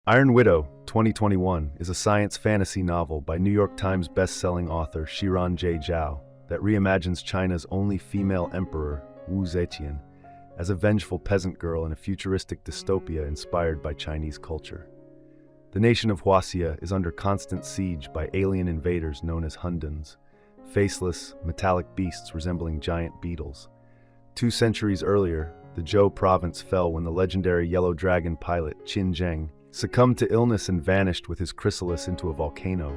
Iron Widow, 2021, is a science fantasy novel by New York Times best-selling author Xiran Jay Zhao that reimagines China's only female emperor, Zetian, as a vengeful peasant girl in a futuristic dystopia inspired by Chinese culture. The nation of Huaxia is under constant siege by alien invaders known as Hunduns, faceless, metallic beasts resembling giant beetles. 2 centuries earlier, the Zhou province fell when the legendary yellow dragon pilot Xiran Jay succumbed to illness and vanished with his chrysalis into a volcano,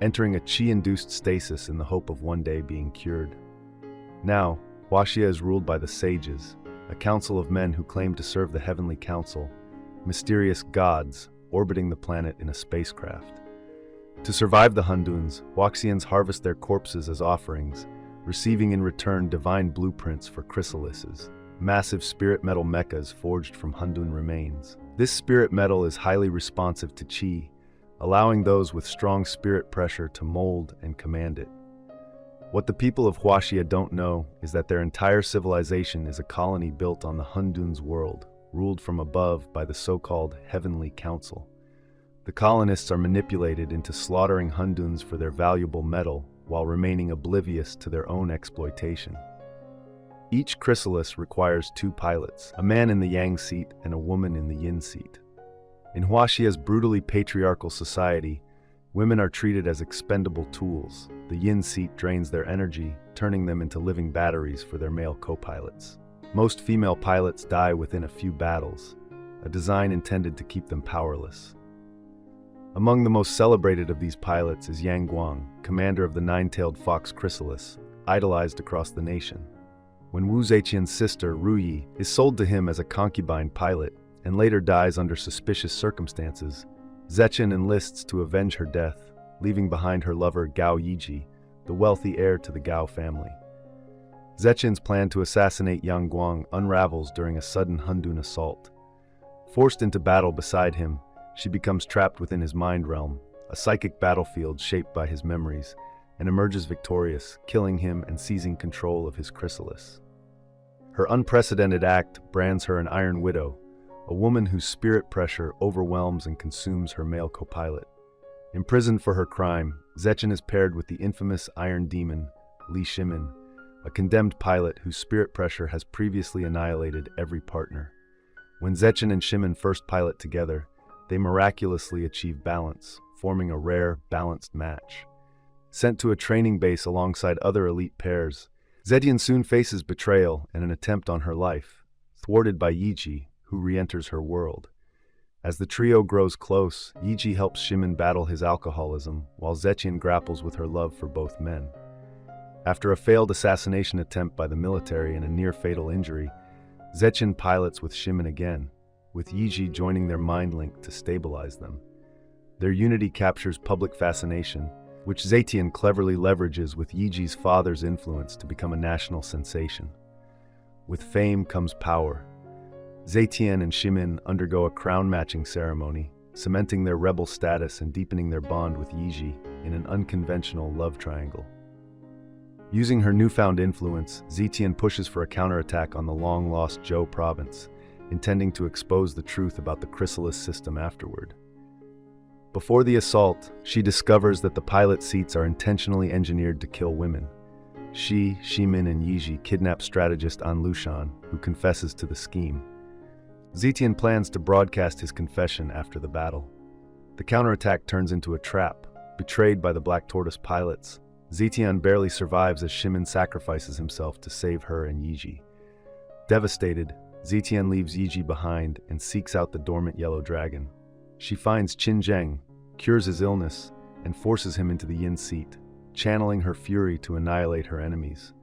entering a qi-induced stasis in the hope of one day being cured. Now, Huaxia is ruled by the Sages, a council of men who claim to serve the Heavenly Council, mysterious gods orbiting the planet in a spacecraft. To survive the Hunduns, Huaxians harvest their corpses as offerings, receiving in return divine blueprints for Chrysalises, massive spirit metal mechas forged from Hundun remains. This spirit metal is highly responsive to qi, allowing those with strong spirit pressure to mold and command it. What the people of Huaxia don't know is that their entire civilization is a colony built on the Hunduns world, ruled from above by the so-called Heavenly Council. The colonists are manipulated into slaughtering Hunduns for their valuable metal while remaining oblivious to their own exploitation. Each chrysalis requires 2 pilots, a man in the Yang seat and a woman in the Yin seat. In Huaxia's brutally patriarchal society, women are treated as expendable tools. The Yin seat drains their energy, turning them into living batteries for their male co-pilots. Most female pilots die within a few battles, a design intended to keep them powerless. Among the most celebrated of these pilots is Yang Guang, commander of the 9-tailed fox chrysalis, idolized across the nation. When Zetian's sister, Ruyi, is sold to him as a concubine-pilot and later dies under suspicious circumstances, Zetian enlists to avenge her death, leaving behind her lover Gao Yizhi, the wealthy heir to the Gao family. Zetian's plan to assassinate Yang Guang unravels during a sudden Hundun assault. Forced into battle beside him, she becomes trapped within his mind realm, a psychic battlefield shaped by his memories, and emerges victorious, killing him and seizing control of his chrysalis. Her unprecedented act brands her an Iron Widow, a woman whose spirit pressure overwhelms and consumes her male co-pilot. Imprisoned for her crime, Zetian is paired with the infamous Iron Demon, Li Shimin, a condemned pilot whose spirit pressure has previously annihilated every partner. When Zetian and Shimin first pilot together, they miraculously achieve balance, forming a rare, balanced match. Sent to a training base alongside other elite pairs, Zetian soon faces betrayal and an attempt on her life, thwarted by Yizhi, who re-enters her world. As the trio grows close, Yizhi helps Shimin battle his alcoholism, while Zetian grapples with her love for both men. After a failed assassination attempt by the military and a near-fatal injury, Zetian pilots with Shimin again, with Yizhi joining their mind link to stabilize them. Their unity captures public fascination, which Zetian cleverly leverages with Yizhi's father's influence to become a national sensation. With fame comes power. Zetian and Shimin undergo a crown-matching ceremony, cementing their rebel status and deepening their bond with Yizhi in an unconventional love triangle. Using her newfound influence, Zetian pushes for a counterattack on the long-lost Zhou province, intending to expose the truth about the chrysalis system afterward. Before the assault, she discovers that the pilot seats are intentionally engineered to kill women. She, Shimin, and Yizhi kidnap strategist An Lushan, who confesses to the scheme. Zetian plans to broadcast his confession after the battle. The counterattack turns into a trap. Betrayed by the Black Tortoise pilots, Zetian barely survives as Shimin sacrifices himself to save her and Yizhi. Devastated, Zetian leaves Yizhi behind and seeks out the dormant yellow dragon. She finds Xiran Jay, cures his illness, and forces him into the Yin seat, channeling her fury to annihilate her enemies.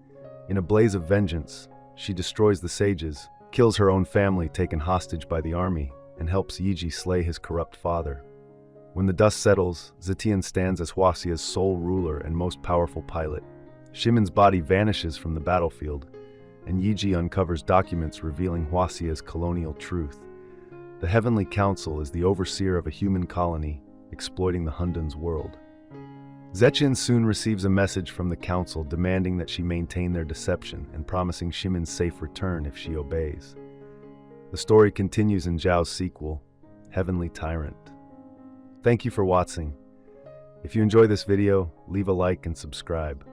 In a blaze of vengeance, she destroys the sages, kills her own family taken hostage by the army, and helps Yizhi slay his corrupt father. When the dust settles, Zetian stands as Huaxia's sole ruler and most powerful pilot. Shimin's body vanishes from the battlefield, and Yizhi uncovers documents revealing Huaxia's colonial truth. The Heavenly Council is the overseer of a human colony, exploiting the Hunduns world. Zetian soon receives a message from the council demanding that she maintain their deception and promising Shimin's safe return if she obeys. The story continues in Zhao's sequel, Heavenly Tyrant. Thank you for watching. If you enjoy this video, leave a like and subscribe.